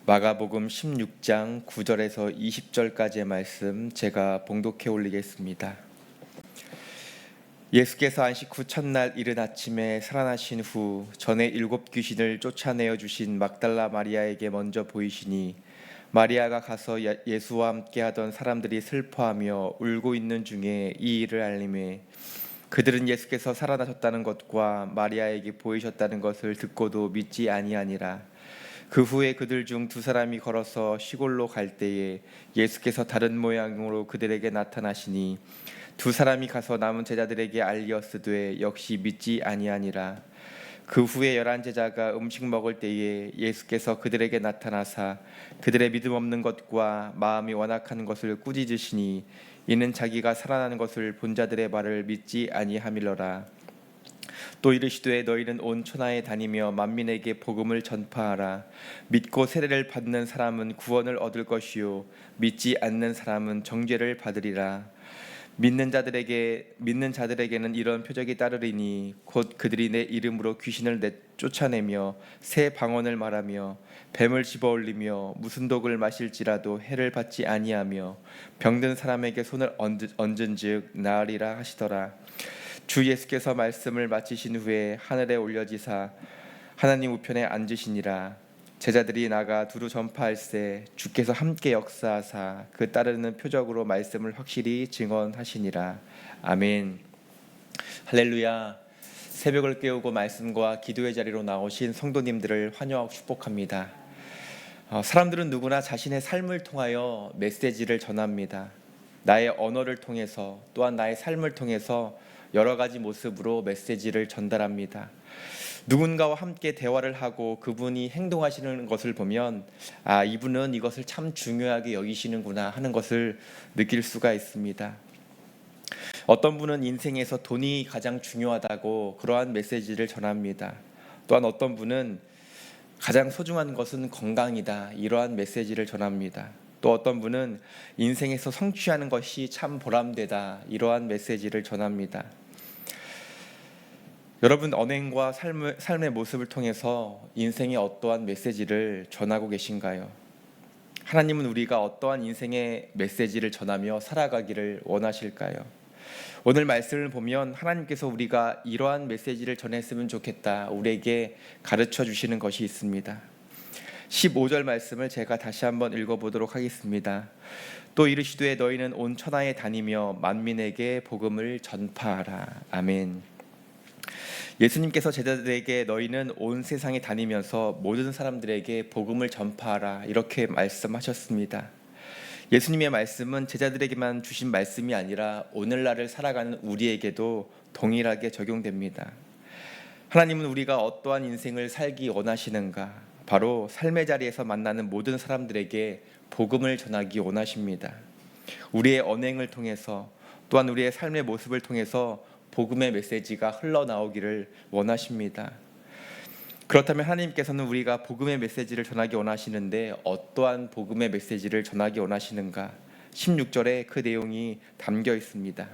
마가복음 16장 9절에서 20절까지의 말씀 제가 봉독해 올리겠습니다. 예수께서 안식 후 첫날 이른 아침에 살아나신 후 전에 7 귀신을 쫓아내어 주신 막달라 마리아에게 먼저 보이시니 마리아가 가서 예수와 함께하던 사람들이 슬퍼하며 울고 있는 중에 이 일을 알림해 그들은 예수께서 살아나셨다는 것과 마리아에게 보이셨다는 것을 듣고도 믿지 아니하니라. 그 후에 그들 중 2사람이 걸어서 시골로 갈 때에 예수께서 다른 모양으로 그들에게 나타나시니 2사람이 가서 남은 제자들에게 알리었으되 역시 믿지 아니하니라. 그 후에 11 제자가 음식 먹을 때에 예수께서 그들에게 나타나사 그들의 믿음 없는 것과 마음이 완악한 것을 꾸짖으시니 이는 자기가 살아나는 것을 본 자들의 말을 믿지 아니함이로라. 또 이르시되 너희는 온 천하에 다니며 만민에게 복음을 전파하라. 믿고 세례를 받는 사람은 구원을 얻을 것이요 믿지 않는 사람은 정죄를 받으리라. 믿는 자들에게는 이런 표적이 따르리니 곧 그들이 내 이름으로 귀신을 쫓아내며 새 방언을 말하며 뱀을 집어올리며 무슨 독을 마실지라도 해를 받지 아니하며 병든 사람에게 손을 얹은즉 나으리라 하시더라. 주 예수께서 말씀을 마치신 후에 하늘에 올려지사 하나님 우편에 앉으시니라. 제자들이 나가 두루 전파할세 주께서 함께 역사하사 그 따르는 표적으로 말씀을 확실히 증언하시니라. 아멘. 할렐루야. 새벽을 깨우고 말씀과 기도의 자리로 나오신 성도님들을 환영하고 축복합니다. 사람들은 누구나 자신의 삶을 통하여 메시지를 전합니다. 나의 언어를 통해서 또한 나의 삶을 통해서 여러 가지 모습으로 메시지를 전달합니다. 누군가와 함께 대화를 하고 그분이 행동하시는 것을 보면 이분은 이것을 참 중요하게 여기시는구나 하는 것을 느낄 수가 있습니다. 어떤 분은 인생에서 돈이 가장 중요하다고 그러한 메시지를 전합니다. 또한 어떤 분은 가장 소중한 것은 건강이다 이러한 메시지를 전합니다. 또 어떤 분은 인생에서 성취하는 것이 참 보람되다 이러한 메시지를 전합니다. 여러분 언행과 삶의 모습을 통해서 인생의 어떠한 메시지를 전하고 계신가요? 하나님은 우리가 어떠한 인생의 메시지를 전하며 살아가기를 원하실까요? 오늘 말씀을 보면 하나님께서 우리가 이러한 메시지를 전했으면 좋겠다 우리에게 가르쳐 주시는 것이 있습니다. 15절 말씀을 제가 다시 한번 읽어보도록 하겠습니다. 또 이르시되 너희는 온 천하에 다니며 만민에게 복음을 전파하라. 아멘. 예수님께서 제자들에게 너희는 온 세상에 다니면서 모든 사람들에게 복음을 전파하라 이렇게 말씀하셨습니다. 예수님의 말씀은 제자들에게만 주신 말씀이 아니라 오늘날을 살아가는 우리에게도 동일하게 적용됩니다. 하나님은 우리가 어떠한 인생을 살기 원하시는가? 바로 삶의 자리에서 만나는 모든 사람들에게 복음을 전하기 원하십니다. 우리의 언행을 통해서 또한 우리의 삶의 모습을 통해서 복음의 메시지가 흘러나오기를 원하십니다. 그렇다면 하나님께서는 우리가 복음의 메시지를 전하기 원하시는데 어떠한 복음의 메시지를 전하기 원하시는가? 16절에 그 내용이 담겨 있습니다.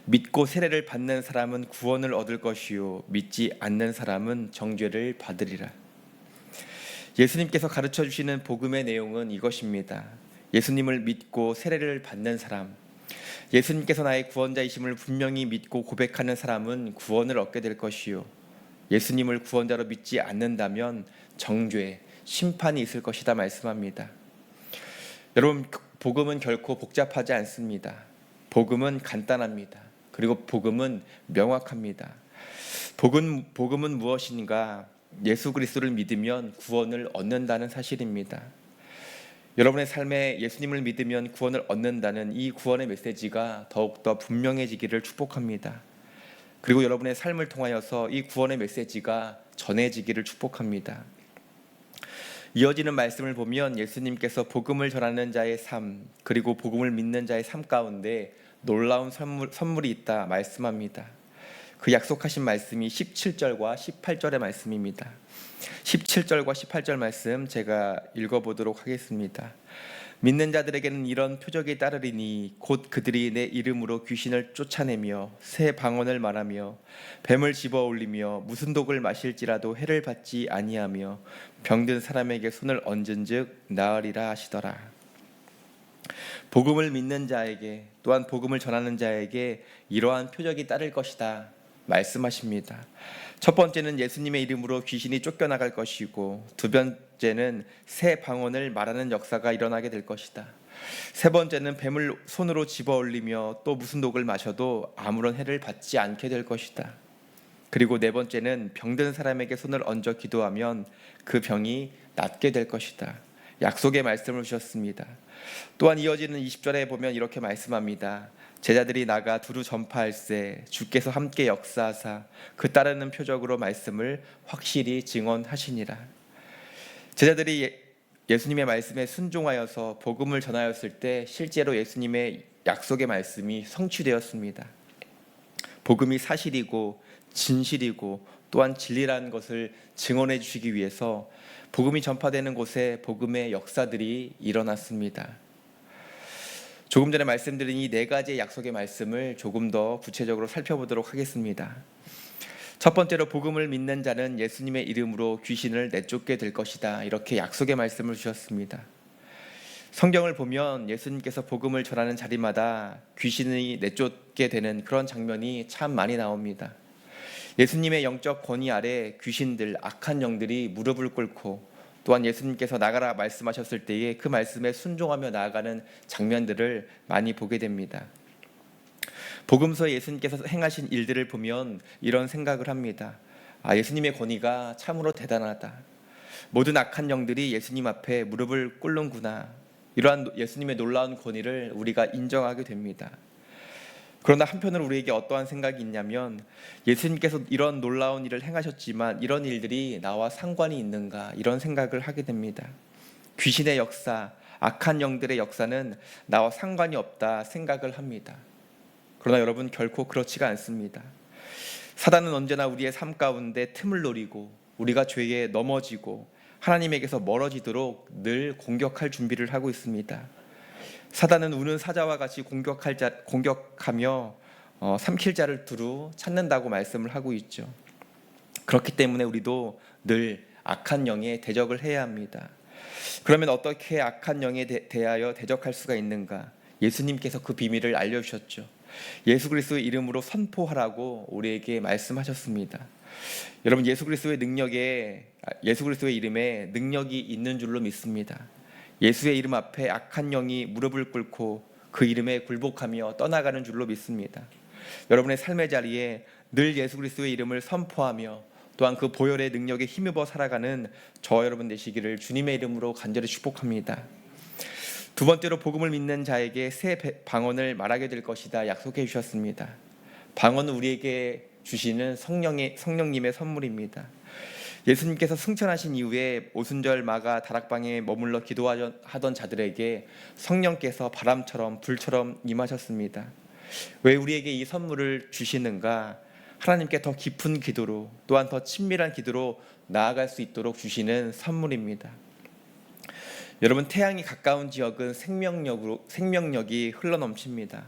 믿고 세례를 받는 사람은 구원을 얻을 것이요 믿지 않는 사람은 정죄를 받으리라. 예수님께서 가르쳐 주시는 복음의 내용은 이것입니다. 예수님을 믿고 세례를 받는 사람, 예수님께서 나의 구원자이심을 분명히 믿고 고백하는 사람은 구원을 얻게 될 것이요 예수님을 구원자로 믿지 않는다면 정죄, 심판이 있을 것이다 말씀합니다. 여러분, 복음은 결코 복잡하지 않습니다. 복음은 간단합니다. 그리고 복음은 명확합니다. 복음은 무엇인가? 예수 그리스도를 믿으면 구원을 얻는다는 사실입니다. 여러분의 삶에 예수님을 믿으면 구원을 얻는다는 이 구원의 메시지가 더욱더 분명해지기를 축복합니다. 그리고 여러분의 삶을 통하여서 이 구원의 메시지가 전해지기를 축복합니다. 이어지는 말씀을 보면 예수님께서 복음을 전하는 자의 삶 그리고 복음을 믿는 자의 삶 가운데 놀라운 선물이 있다 말씀합니다. 그 약속하신 말씀이 17절과 18절의 말씀입니다. 17절과 18절 말씀 제가 읽어보도록 하겠습니다. 믿는 자들에게는 이런 표적이 따르리니 곧 그들이 내 이름으로 귀신을 쫓아내며 새 방언을 말하며 뱀을 집어 올리며 무슨 독을 마실지라도 해를 받지 아니하며 병든 사람에게 손을 얹은즉 나으리라 하시더라. 복음을 믿는 자에게 또한 복음을 전하는 자에게 이러한 표적이 따를 것이다 말씀하십니다. 첫 번째는 예수님의 이름으로 귀신이 쫓겨나갈 것이고, 두 번째는 새 방언을 말하는 역사가 일어나게 될 것이다. 세 번째는 뱀을 손으로 집어 올리며 또 무슨 독을 마셔도 아무런 해를 받지 않게 될 것이다. 그리고 네 번째는 병든 사람에게 손을 얹어 기도하면 그 병이 낫게 될 것이다. 약속의 말씀을 주셨습니다. 또한 이어지는 20절에 보면 이렇게 말씀합니다. 제자들이 나가 두루 전파할세 주께서 함께 역사하사 그 따르는 표적으로 말씀을 확실히 증언하시니라. 제자들이 예수님의 말씀에 순종하여서 복음을 전하였을 때 실제로 예수님의 약속의 말씀이 성취되었습니다. 복음이 사실이고 진실이고 또한 진리라는 것을 증언해 주시기 위해서 복음이 전파되는 곳에 복음의 역사들이 일어났습니다. 조금 전에 말씀드린 이 네 가지의 약속의 말씀을 조금 더 구체적으로 살펴보도록 하겠습니다. 첫 번째로 복음을 믿는 자는 예수님의 이름으로 귀신을 내쫓게 될 것이다. 이렇게 약속의 말씀을 주셨습니다. 성경을 보면 예수님께서 복음을 전하는 자리마다 귀신이 내쫓게 되는 그런 장면이 참 많이 나옵니다. 예수님의 영적 권위 아래 귀신들, 악한 영들이 무릎을 꿇고 또한 예수님께서 나가라 말씀하셨을 때에 그 말씀에 순종하며 나아가는 장면들을 많이 보게 됩니다. 복음서에 예수님께서 행하신 일들을 보면 이런 생각을 합니다. 예수님의 권위가 참으로 대단하다. 모든 악한 영들이 예수님 앞에 무릎을 꿇는구나. 이러한 예수님의 놀라운 권위를 우리가 인정하게 됩니다. 그러나 한편으로 우리에게 어떠한 생각이 있냐면 예수님께서 이런 놀라운 일을 행하셨지만 이런 일들이 나와 상관이 있는가 이런 생각을 하게 됩니다. 귀신의 역사, 악한 영들의 역사는 나와 상관이 없다 생각을 합니다. 그러나 여러분 결코 그렇지가 않습니다. 사단은 언제나 우리의 삶 가운데 틈을 노리고 우리가 죄에 넘어지고 하나님에게서 멀어지도록 늘 공격할 준비를 하고 있습니다. 사단은 우는 사자와 같이 공격하며 삼킬 자를 두루 찾는다고 말씀을 하고 있죠. 그렇기 때문에 우리도 늘 악한 영에 대적을 해야 합니다. 그러면 어떻게 악한 영에 대하여 대적할 수가 있는가? 예수님께서 그 비밀을 알려주셨죠. 예수 그리스도의 이름으로 선포하라고 우리에게 말씀하셨습니다. 여러분 예수 그리스도의 이름에 능력이 있는 줄로 믿습니다. 예수의 이름 앞에 악한 영이 무릎을 꿇고 그 이름에 굴복하며 떠나가는 줄로 믿습니다. 여러분의 삶의 자리에 늘 예수 그리스도의 이름을 선포하며 또한 그 보혈의 능력에 힘입어 살아가는 저와 여러분 되시기를 주님의 이름으로 간절히 축복합니다. 두 번째로 복음을 믿는 자에게 새 방언을 말하게 될 것이다 약속해 주셨습니다. 방언은 우리에게 주시는 성령님의 선물입니다. 예수님께서 승천하신 이후에 오순절 마가 다락방에 머물러 기도하던 자들에게 성령께서 바람처럼 불처럼 임하셨습니다. 왜 우리에게 이 선물을 주시는가? 하나님께 더 깊은 기도로 또한 더 친밀한 기도로 나아갈 수 있도록 주시는 선물입니다. 여러분 태양이 가까운 지역은 생명력이 흘러넘칩니다.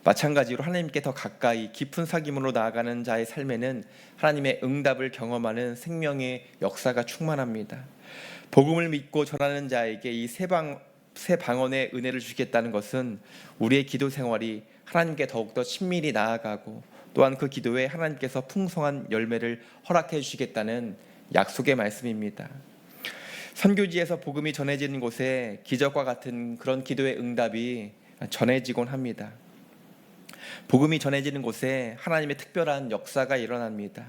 마찬가지로 하나님께 더 가까이 깊은 사귐으로 나아가는 자의 삶에는 하나님의 응답을 경험하는 생명의 역사가 충만합니다. 복음을 믿고 전하는 자에게 이 새 방언의 은혜를 주시겠다는 것은 우리의 기도 생활이 하나님께 더욱더 친밀히 나아가고 또한 그 기도에 하나님께서 풍성한 열매를 허락해 주시겠다는 약속의 말씀입니다. 선교지에서 복음이 전해지는 곳에 기적과 같은 그런 기도의 응답이 전해지곤 합니다. 복음이 전해지는 곳에 하나님의 특별한 역사가 일어납니다.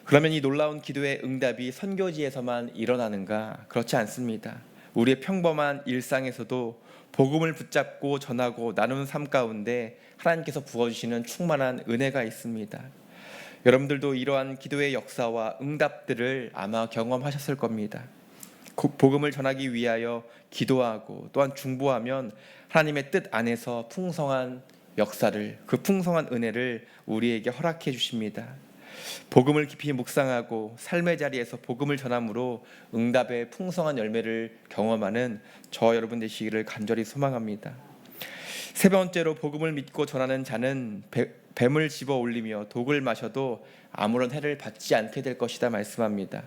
그러면 이 놀라운 기도의 응답이 선교지에서만 일어나는가? 그렇지 않습니다. 우리의 평범한 일상에서도 복음을 붙잡고 전하고 나누는 삶 가운데 하나님께서 부어주시는 충만한 은혜가 있습니다. 여러분들도 이러한 기도의 역사와 응답들을 아마 경험하셨을 겁니다. 복음을 전하기 위하여 기도하고 또한 중보하면 하나님의 뜻 안에서 풍성한 역사를 그 풍성한 은혜를 우리에게 허락해 주십니다. 복음을 깊이 묵상하고 삶의 자리에서 복음을 전함으로 응답의 풍성한 열매를 경험하는 저 여러분 되시기를 간절히 소망합니다. 세 번째로 복음을 믿고 전하는 자는 뱀을 집어 올리며 독을 마셔도 아무런 해를 받지 않게 될 것이다 말씀합니다.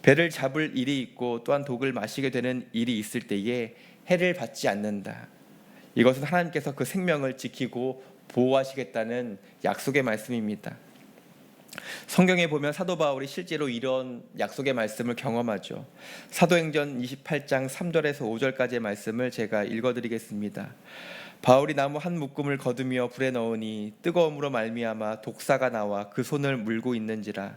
배를 잡을 일이 있고 또한 독을 마시게 되는 일이 있을 때에 해를 받지 않는다. 이것은 하나님께서 그 생명을 지키고 보호하시겠다는 약속의 말씀입니다. 성경에 보면 사도 바울이 실제로 이런 약속의 말씀을 경험하죠. 사도행전 28장 3절에서 5절까지의 말씀을 제가 읽어드리겠습니다. 바울이 나무 한 묶음을 거두며 불에 넣으니 뜨거움으로 말미암아 독사가 나와 그 손을 물고 있는지라.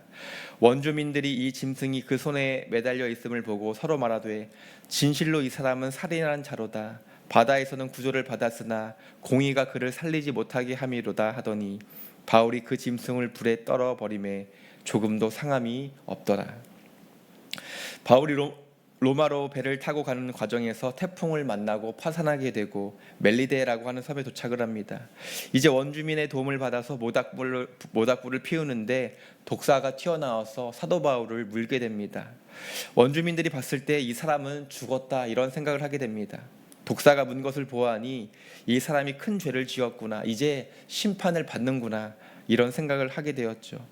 원주민들이 이 짐승이 그 손에 매달려 있음을 보고 서로 말하되 진실로 이 사람은 살인한 자로다. 바다에서는 구조를 받았으나 공의가 그를 살리지 못하게 함이로다 하더니 바울이 그 짐승을 불에 떨어 버림에 조금도 상함이 없더라. 바울이 로마로 배를 타고 가는 과정에서 태풍을 만나고 파산하게 되고 멜리데라고 하는 섬에 도착을 합니다. 이제 원주민의 도움을 받아서 모닥불을 피우는데 독사가 튀어나와서 사도 바울을 물게 됩니다. 원주민들이 봤을 때 이 사람은 죽었다 이런 생각을 하게 됩니다. 독사가 문 것을 보아하니 이 사람이 큰 죄를 지었구나, 이제 심판을 받는구나 이런 생각을 하게 되었죠.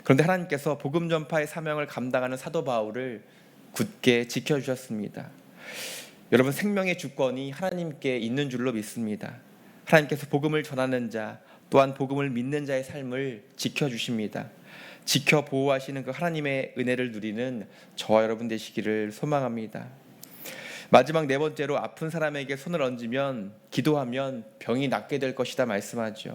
그런데 하나님께서 복음 전파의 사명을 감당하는 사도 바울을 굳게 지켜주셨습니다. 여러분, 생명의 주권이 하나님께 있는 줄로 믿습니다. 하나님께서 복음을 전하는 자 또한 복음을 믿는 자의 삶을 지켜주십니다. 지켜 보호하시는 그 하나님의 은혜를 누리는 저와 여러분 되시기를 소망합니다. 마지막 네 번째로 아픈 사람에게 손을 얹으면 기도하면 병이 낫게 될 것이다 말씀하죠.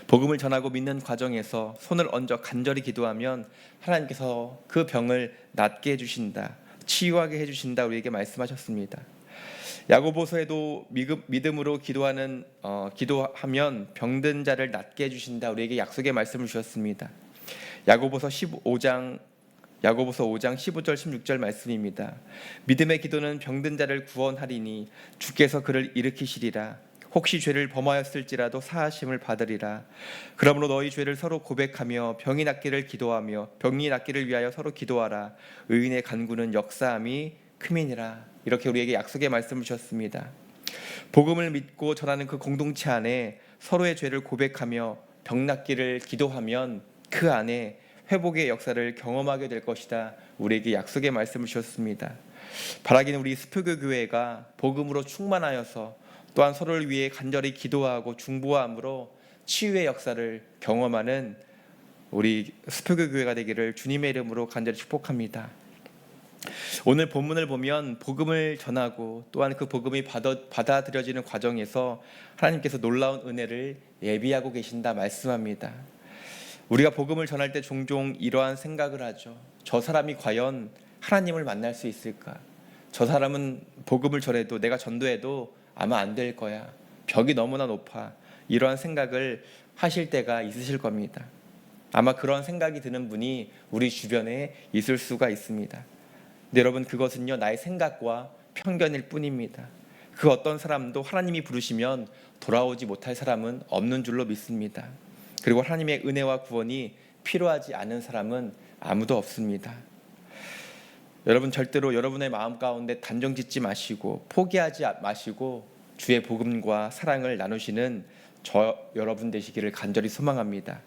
복음을 전하고 믿는 과정에서 손을 얹어 간절히 기도하면 하나님께서 그 병을 낫게 해주신다, 치유하게 해주신다 우리에게 말씀하셨습니다. 야고보서에도 믿음으로 기도하면 병든 자를 낫게 해주신다 우리에게 약속의 말씀을 주셨습니다. 야고보서 5장 15절 16절 말씀입니다. 믿음의 기도는 병든 자를 구원하리니 주께서 그를 일으키시리라. 혹시 죄를 범하였을지라도 사하심을 받으리라. 그러므로 너희 죄를 서로 고백하며 병이 낫기를 위하여 서로 기도하라. 의인의 간구는 역사함이 큼이니라. 이렇게 우리에게 약속의 말씀을 주셨습니다. 복음을 믿고 전하는 그 공동체 안에 서로의 죄를 고백하며 병 낫기를 기도하면 그 안에 회복의 역사를 경험하게 될 것이다 우리에게 약속의 말씀을 주셨습니다. 바라기는 우리 스표교 교회가 복음으로 충만하여서 또한 서로를 위해 간절히 기도하고 중보함으로 치유의 역사를 경험하는 우리 스표교 교회가 되기를 주님의 이름으로 간절히 축복합니다. 오늘 본문을 보면 복음을 전하고 또한 그 복음이 받아들여지는 과정에서 하나님께서 놀라운 은혜를 예비하고 계신다 말씀합니다. 우리가 복음을 전할 때 종종 이러한 생각을 하죠. 저 사람이 과연 하나님을 만날 수 있을까? 저 사람은 복음을 전해도 내가 전도해도 아마 안 될 거야. 벽이 너무나 높아. 이러한 생각을 하실 때가 있으실 겁니다. 아마 그런 생각이 드는 분이 우리 주변에 있을 수가 있습니다. 근데 여러분, 그것은요 나의 생각과 편견일 뿐입니다. 그 어떤 사람도 하나님이 부르시면 돌아오지 못할 사람은 없는 줄로 믿습니다. 그리고 하나님의 은혜와 구원이 필요하지 않은 사람은 아무도 없습니다. 여러분, 절대로 여러분의 마음 가운데 단정 짓지 마시고 포기하지 마시고 주의 복음과 사랑을 나누시는 저 여러분 되시기를 간절히 소망합니다.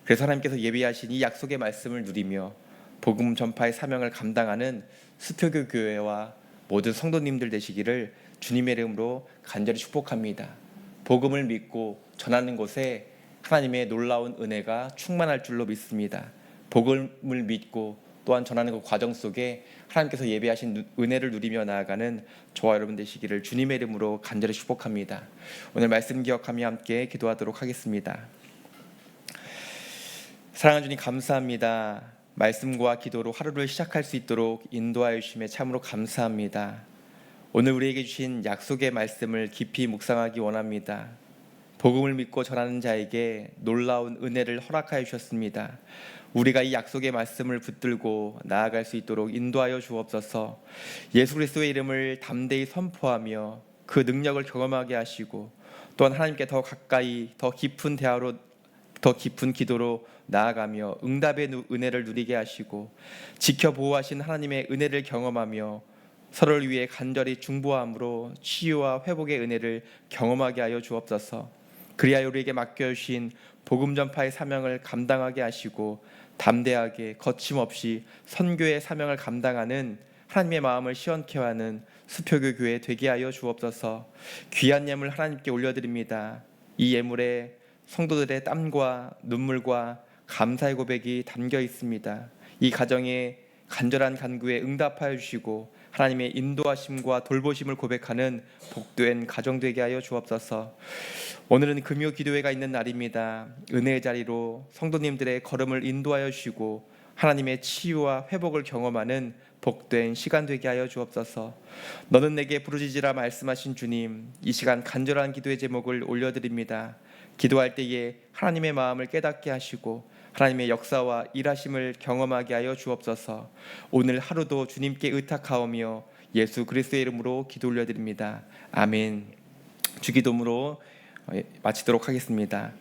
그래서 하나님께서 예비하신 이 약속의 말씀을 누리며 복음 전파의 사명을 감당하는 스표교 교회와 모든 성도님들 되시기를 주님의 이름으로 간절히 축복합니다. 복음을 믿고 전하는 곳에 하나님의 놀라운 은혜가 충만할 줄로 믿습니다. 복음을 믿고 또한 전하는 그 과정 속에 하나님께서 예배하신 은혜를 누리며 나아가는 저와 여러분 되시기를 주님의 이름으로 간절히 축복합니다. 오늘 말씀 기억하며 함께 기도하도록 하겠습니다. 사랑하는 주님, 감사합니다. 말씀과 기도로 하루를 시작할 수 있도록 인도하여 주심에 참으로 감사합니다. 오늘 우리에게 주신 약속의 말씀을 깊이 묵상하기 원합니다. 복음을 믿고 전하는 자에게 놀라운 은혜를 허락하여 주셨습니다. 우리가 이 약속의 말씀을 붙들고 나아갈 수 있도록 인도하여 주옵소서. 예수 그리스도의 이름을 담대히 선포하며 그 능력을 경험하게 하시고 또한 하나님께 더 가까이 더 깊은 더 깊은 기도로 나아가며 응답의 은혜를 누리게 하시고 지켜 보호하신 하나님의 은혜를 경험하며 서로를 위해 간절히 중보함으로 치유와 회복의 은혜를 경험하게 하여 주옵소서. 그리하여 우리에게 맡겨주신 복음 전파의 사명을 감당하게 하시고 담대하게 거침없이 선교의 사명을 감당하는 하나님의 마음을 시원케 하는 수표교 교회 되게 하여 주옵소서. 귀한 예물 하나님께 올려드립니다. 이 예물에 성도들의 땀과 눈물과 감사의 고백이 담겨 있습니다. 이 가정에 간절한 간구에 응답하여 주시고 하나님의 인도하심과 돌보심을 고백하는 복된 가정 되게 하여 주옵소서. 오늘은 금요 기도회가 있는 날입니다. 은혜의 자리로 성도님들의 걸음을 인도하여 주시고 하나님의 치유와 회복을 경험하는 복된 시간 되게 하여 주옵소서. 너는 내게 부르짖으라 말씀하신 주님, 이 시간 간절한 기도의 제목을 올려드립니다. 기도할 때에 하나님의 마음을 깨닫게 하시고 하나님의 역사와 일하심을 경험하게 하여 주옵소서. 오늘 하루도 주님께 의탁하오며 예수 그리스도의 이름으로 기도 올려드립니다. 아멘. 주기도문으로 마치도록 하겠습니다.